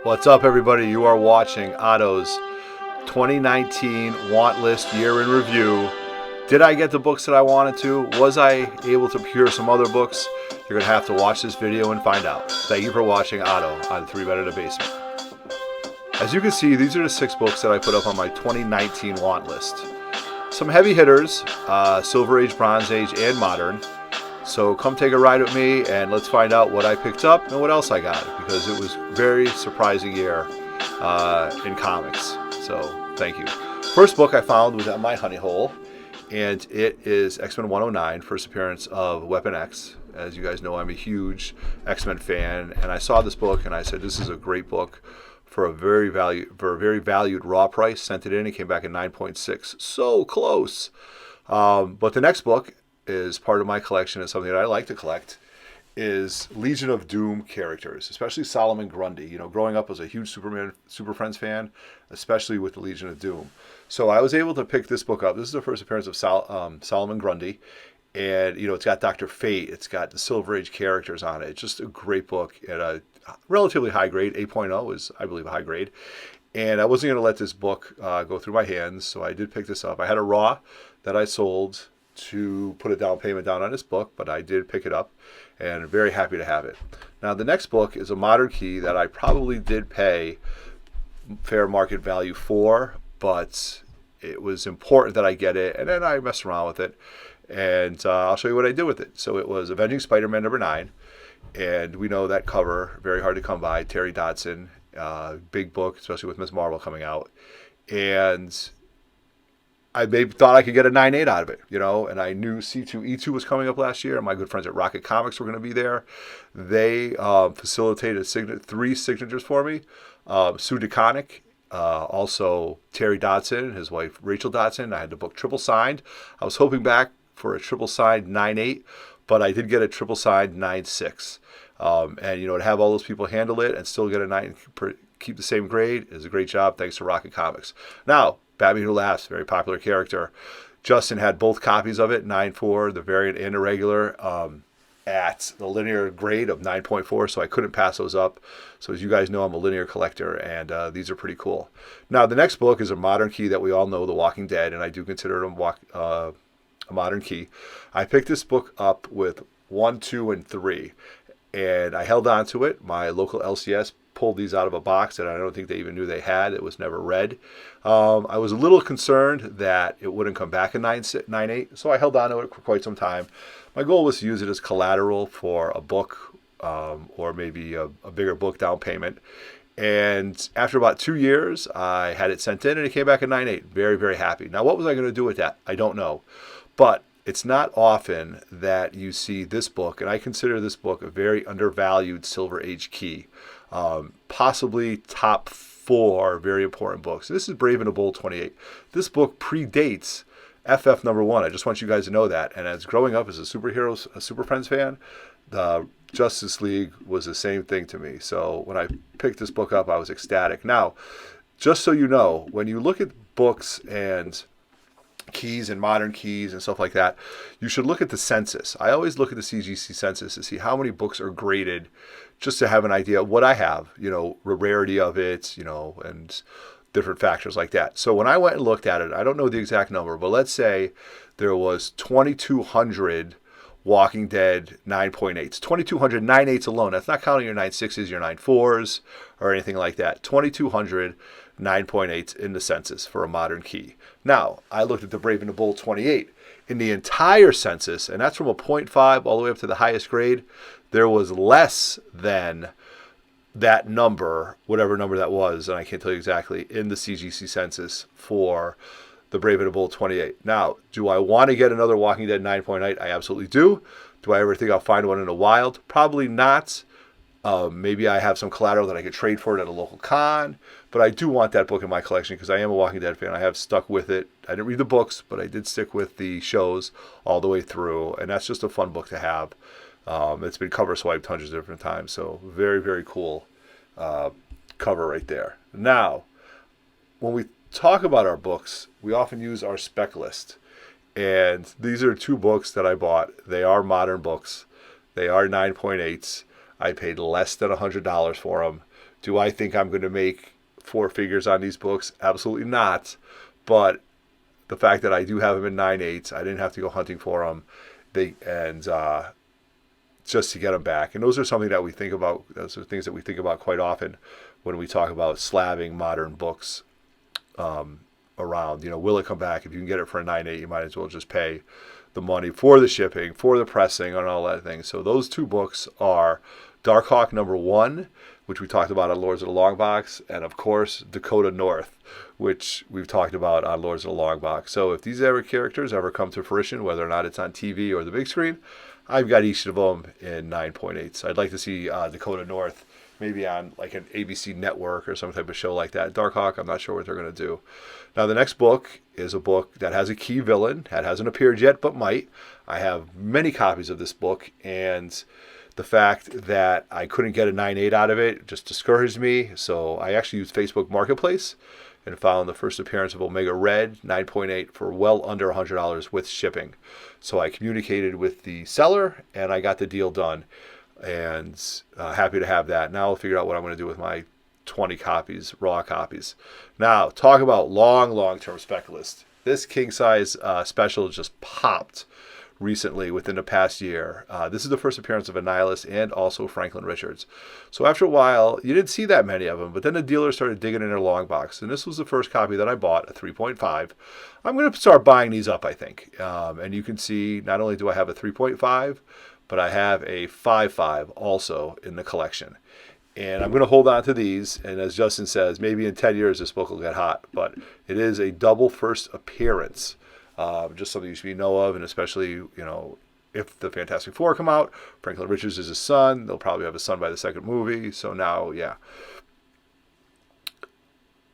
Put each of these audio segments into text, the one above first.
What's up, everybody? You are watching Otto's 2019 Want List Year in Review. Did I get the books that I wanted to? Was I able to procure some other books? You're going to have to watch this video and find out. Thank you for watching Otto on 3 Bed in the Basement. As you can see, these are the 6 books that I put up on my 2019 Want List. Some heavy hitters, Silver Age, Bronze Age, and Modern. So come take a ride with me and let's find out what I picked up and what else I got, because it was a very surprising year in comics. So thank you. First book I found was at my honey hole, and it is X-Men 109, first appearance of Weapon X. As you guys know, I'm a huge X-Men fan, and I saw this book and I said, this is a great book for a very valued raw price. Sent it in, it came back at 9.6. So close. But the next book is part of my collection, is something that I like to collect, is Legion of Doom characters, especially Solomon Grundy. You know, growing up as a huge Super Friends fan, especially with the Legion of Doom. So I was able to pick this book up. This is the first appearance of Solomon Grundy. And, you know, it's got Dr. Fate. It's got the Silver Age characters on it. It's just a great book at a relatively high grade. 8.0 is, I believe, a high grade. And I wasn't going to let this book go through my hands, so I did pick this up. I had a raw that I sold to put a down payment down on this book, but I did pick it up and very happy to have it. Now, the next book is a modern key that I probably did pay fair market value for, but it was important that I get it, and then I messed around with it, and I'll show you what I did with it. So it was Avenging Spider-Man #9, and we know that cover, very hard to come by, Terry Dodson, big book, especially with Ms. Marvel coming out, and I thought I could get a 9.8 out of it, you know, and I knew C2E2 was coming up last year, and my good friends at Rocket Comics were going to be there. They facilitated 3 signatures for me. Sue DeConnick, also Terry Dodson, his wife Rachel Dodson. I had the book triple signed. I was hoping back for a triple signed 9.8, but I did get a triple signed 9.6. And, you know, to have all those people handle it and still get a 9, keep the same grade is a great job, thanks to Rocket Comics. Now, Batman Who Laughs, very popular character. Justin had both copies of it, 9.4, the variant and the regular, at the linear grade of 9.4, so I couldn't pass those up. So as you guys know, I'm a linear collector, and these are pretty cool. Now, the next book is a modern key that we all know, The Walking Dead, and I do consider it a modern key. I picked this book up with 1, 2, and 3, and I held on to it. My local LCS pulled these out of a box that I don't think they even knew they had. It was never read. I was a little concerned that it wouldn't come back in 9.8, so I held on to it for quite some time. My goal was to use it as collateral for a book, or maybe a bigger book down payment. And after about 2 years, I had it sent in and it came back at 9.8. Very, very happy. Now, what was I going to do with that? I don't know. But it's not often that you see this book, and I consider this book a very undervalued Silver Age key. Possibly top 4 very important books. This is Brave and the Bold 28. This book predates FF #1. I just want you guys to know that. And as growing up as a Super Friends fan, the Justice League was the same thing to me. So when I picked this book up, I was ecstatic. Now, just so you know, when you look at books and keys and modern keys and stuff like that, you should look at the census. I always look at the CGC census to see how many books are graded, just to have an idea of what I have, you know, the rarity of it, you know, and different factors like that. So when I went and looked at it, I don't know the exact number, but let's say there was 2,200 Walking Dead 9.8s, 2,200 9.8s alone. That's not counting your 9.6s, your 9.4s, or anything like that. 2,200 9.8s in the census for a modern key. Now, I looked at the Brave and the Bold 28. In the entire census, and that's from a 0.5 all the way up to the highest grade, there was less than that number, whatever number that was, and I can't tell you exactly, in the CGC census for the Brave and the Bold 28. Now, do I want to get another Walking Dead 9.8? I absolutely do. Do I ever think I'll find one in the wild? Probably not. Maybe I have some collateral that I could trade for it at a local con, but I do want that book in my collection because I am a Walking Dead fan. I have stuck with it. I didn't read the books, but I did stick with the shows all the way through, and that's just a fun book to have. It's been cover swiped hundreds of different times, so very, very cool cover right there. Now, when we talk about our books, we often use our spec list, and these are 2 books that I bought. They are modern books. They are 9.8s. I paid less than $100 for them. Do I think I'm going to make four figures on these books? Absolutely not. But the fact that I do have them in 9/8, I didn't have to go hunting for them. Just to get them back. And those are something that we think about. Those are things that we think about quite often when we talk about slabbing modern books around. Will it come back? If you can get it for a 9/8, you might as well just pay the money for the shipping, for the pressing, and all that thing. So those two books are Darkhawk #1, which we talked about on Lords of the Long Box, and of course Dakota North, which we've talked about on Lords of the Long Box. So if these characters ever come to fruition, whether or not it's on TV or the big screen, I've got each of them in 9.8s. I'd like to see Dakota North maybe on like an ABC network or some type of show like that. Darkhawk, I'm not sure what they're going to do. Now, the next book is a book that has a key villain that hasn't appeared yet, but might. I have many copies of this book, and the fact that I couldn't get a 9.8 out of it just discouraged me. So I actually used Facebook Marketplace and found the first appearance of Omega Red 9.8 for well under $100 with shipping. So I communicated with the seller, and I got the deal done. And happy to have that. Now I'll figure out what I'm going to do with my 20 copies, raw copies. Now, talk about long-term spec list. This king-size special just popped recently within the past year. This is the first appearance of a Nihilist and also Franklin Richards. So after a while, you didn't see that many of them, but then the dealer started digging in their long box, and this was the first copy that I bought, a 3.5. I'm going to start buying these up, I think. And you can see not only do I have a 3.5, but I have a 5.5 also in the collection. And I'm going to hold on to these, and as Justin says, maybe in 10 years this book will get hot, but it is a double first appearance. Just something you should know of, and especially, if the Fantastic Four come out, Franklin Richards is his son. They'll probably have a son by the second movie. So now, yeah.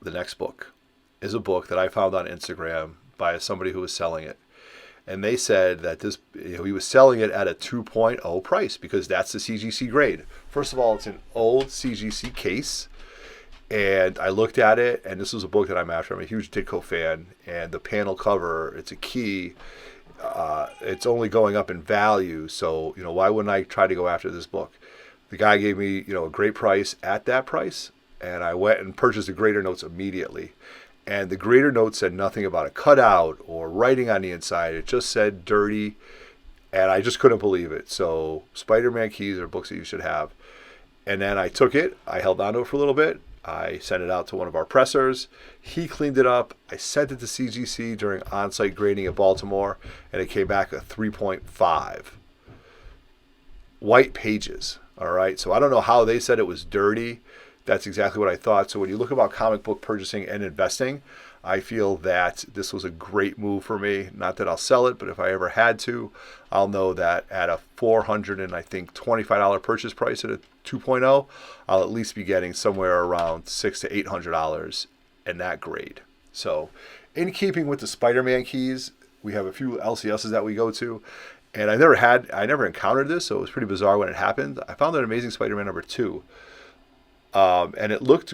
The next book is a book that I found on Instagram by somebody who was selling it. And they said that he was selling it at a 2.0 price because that's the CGC grade. First of all, it's an old CGC case. And I looked at it, and this was a book that I'm after. I'm a huge Ditko fan, and the panel cover, it's a key. It's only going up in value, so why wouldn't I try to go after this book? The guy gave me a great price at that price, and I went and purchased the Greater Notes immediately. And the Greater Notes said nothing about a cutout or writing on the inside. It just said dirty, and I just couldn't believe it. So Spider-Man keys are books that you should have. And then I took it. I held on to it for a little bit. I sent it out to one of our pressers. He cleaned it up. I sent it to CGC during on-site grading at Baltimore, and it came back a 3.5. White pages, all right? So I don't know how they said it was dirty. That's exactly what I thought. So when you look about comic book purchasing and investing, I feel that this was a great move for me. Not that I'll sell it, but if I ever had to, I'll know that at a $425 purchase price at a 2.0, I'll at least be getting somewhere around $600 to $800 in that grade. So in keeping with the Spider-Man keys, we have a few LCSs that we go to, and I never encountered this, so it was pretty bizarre when it happened. I found an Amazing Spider-Man #2. And it looked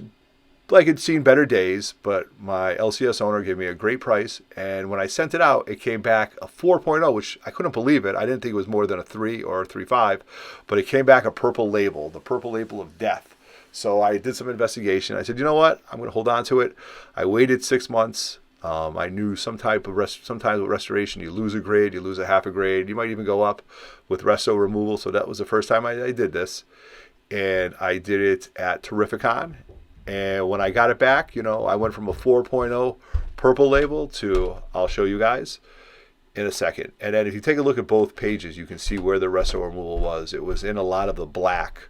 like it'd seen better days, but my LCS owner gave me a great price. And when I sent it out, it came back a 4.0, which I couldn't believe it. I didn't think it was more than a 3 or a 3.5, but it came back a purple label, the purple label of death. So I did some investigation. I said, you know what? I'm going to hold on to it. I waited 6 months. I knew sometimes with restoration, you lose a grade, you lose a half a grade. You might even go up with resto removal. So that was the first time I did this. And I did it at Terrificon. And when I got it back, I went from a 4.0 purple label to, I'll show you guys in a second. And then if you take a look at both pages, you can see where the resto removal was. It was in a lot of the black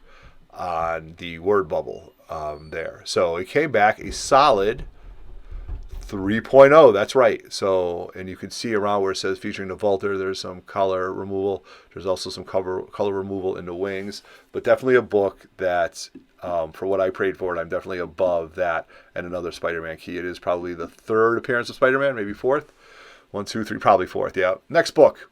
on the word bubble there. So it came back a solid 3.0, that's right. So, and you can see around where it says featuring the Vulture, there's some color removal. There's also some color removal in the wings, but definitely a book that, for what I prayed for, and I'm definitely above that and another Spider-Man key. It is probably the third appearance of Spider-Man, maybe fourth. 1, 2, 3, probably fourth, yeah. Next book,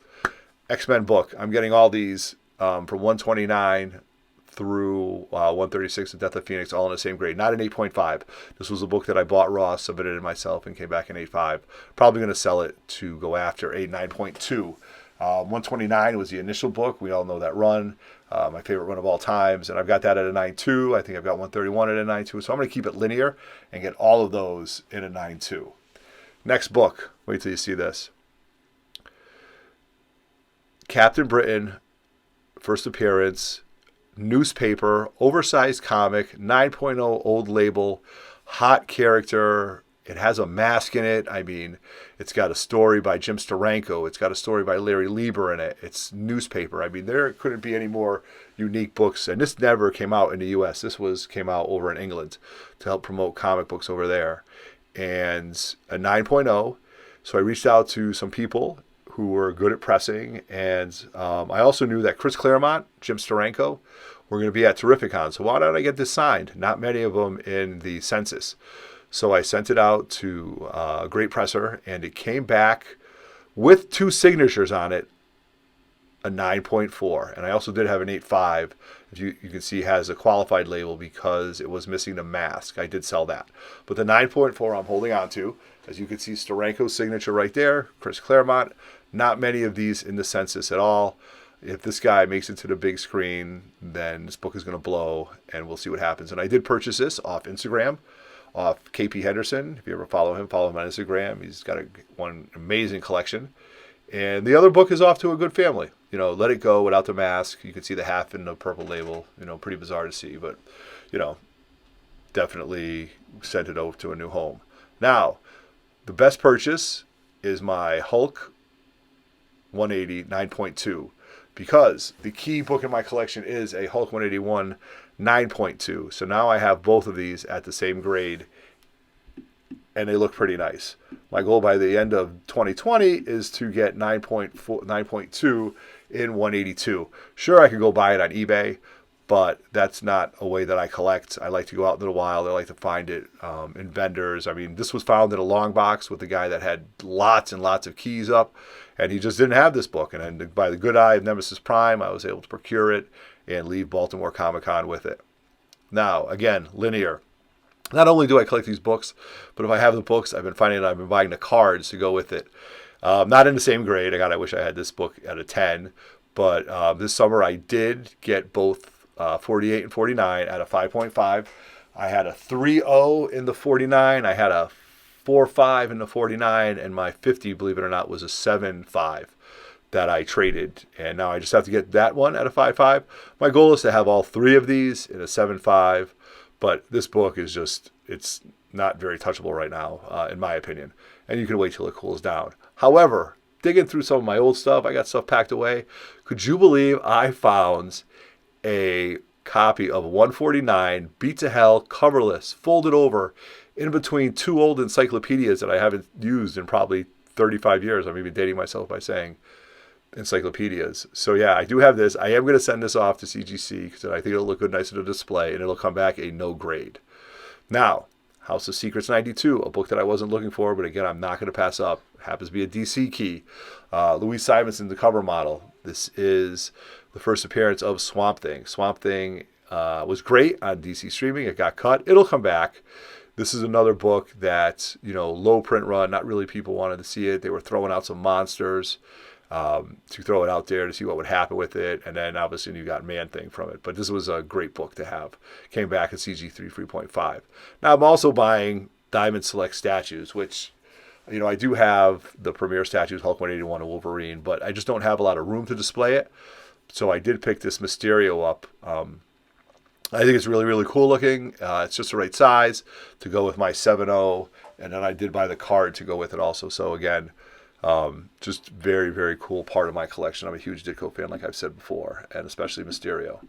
X-Men book. I'm getting all these from 129 through 136, The Death of Phoenix, all in the same grade. Not an 8.5. This was a book that I bought raw, submitted it myself, and came back in 8.5. Probably going to sell it to go after a 9.2 129 was the initial book. We all know that run. My favorite run of all times. And I've got that at a 9.2. I think I've got 131 at a 9.2. So I'm going to keep it linear and get all of those in a 9.2. Next book. Wait till you see this. Captain Britain, first appearance, newspaper, oversized comic, 9.0 old label, hot character. It has a mask in it. I mean, it's got a story by Jim Steranko. It's got a story by Larry Lieber in it. It's newspaper. I mean, there couldn't be any more unique books. And this never came out in the U.S. This came out over in England to help promote comic books over there. And a 9.0. So I reached out to some people who were good at pressing. And I also knew that Chris Claremont, Jim Steranko, were going to be at Terrificon. So why don't I get this signed? Not many of them in the census. So I sent it out to a great presser, and it came back with 2 signatures on it, a 9.4. And I also did have an 8.5. If you can see, has a qualified label because it was missing the mask. I did sell that. But the 9.4 I'm holding on to. As you can see, Steranko's signature right there, Chris Claremont. Not many of these in the census at all. If this guy makes it to the big screen, then this book is going to blow, and we'll see what happens. And I did purchase this off Instagram, off KP Henderson. If you ever follow him on Instagram. He's got one amazing collection. And the other book is off to a good family. You know, Let It Go without the mask. You can see the half in the purple label. You know, pretty bizarre to see, but, you know, definitely sent it over to a new home. Now, the best purchase is my Hulk 180 9.2. Because the key book in my collection is a Hulk 181 9.2. So now I have both of these at the same grade, and they look pretty nice. My goal by the end of 2020 is to get 9.2 in 182. Sure, I could go buy it on eBay, but that's not a way that I collect. I like to go out into the wild. I like to find it in vendors. I mean, this was found in a long box with a guy that had lots and lots of keys up, and he just didn't have this book. And then by the good eye of Nemesis Prime, I was able to procure it and leave Baltimore Comic-Con with it. Now, again, linear. Not only do I collect these books, but if I have the books, I've been buying the cards to go with it. Not in the same grade. I wish I had this book at a 10. But this summer I did get both 48 and 49 at a 5.5. I had a 3.0 in the 49. I had a 4.5 in the 49. And my 50, believe it or not, was a 7.5 that I traded. And now I just have to get that one at a 5.5. My goal is to have all 3 of these in a 7.5. But this book is just, it's not very touchable right now, in my opinion. And you can wait till it cools down. However, digging through some of my old stuff, I got stuff packed away. Could you believe I found a copy of 149 Beat to Hell, coverless, folded over, in between 2 old encyclopedias that I haven't used in probably 35 years. I'm even dating myself by saying encyclopedias. So yeah, I do have this. I am going to send this off to CGC because I think it'll look good, nice in the display, and it'll come back a no grade. Now, House of Secrets 92, a book that I wasn't looking for, but again, I'm not going to pass up. Happens to be a DC key. Louise Simonson, the cover model. This is the first appearance of Swamp Thing. Swamp Thing was great on DC streaming. It got cut. It'll come back. This is another book that, you know, low print run. Not really people wanted to see it. They were throwing out some monsters to throw it out there to see what would happen with it. And then obviously you got Man-Thing from it. But this was a great book to have. Came back at CG3 3.5. Now I'm also buying Diamond Select statues, which, you know, I do have the premier statues, Hulk 181 and Wolverine, but I just don't have a lot of room to display it. So I did pick this Mysterio up. I think it's really, really cool looking. It's just the right size to go with my 7.0. And then I did buy the card to go with it also. So again, just very, very cool part of my collection. I'm a huge Ditko fan, like I've said before, and especially Mysterio.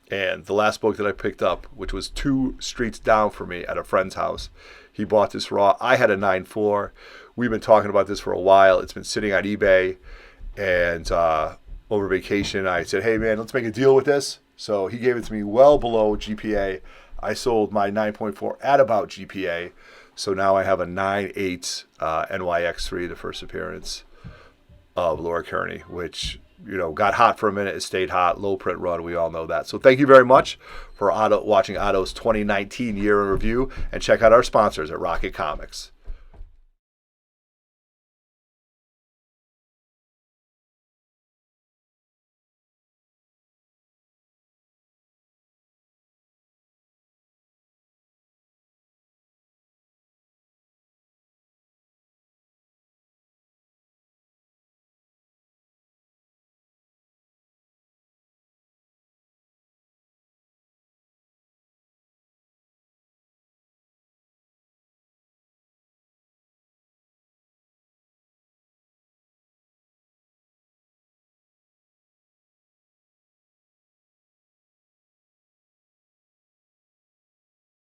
And the last book that I picked up, which was 2 streets down for me at a friend's house, he bought this raw. I had a 9.4. We've been talking about this for a while. It's been sitting on eBay. And over vacation, I said, hey, man, let's make a deal with this. So he gave it to me well below GPA. I sold my 9.4 at about GPA. So now I have a 9.8 NYX3, the first appearance of Laura Kearney, which got hot for a minute. It stayed hot. Low print run. We all know that. So thank you very much for watching Otto's 2019 year in review. And check out our sponsors at Rocket Comics.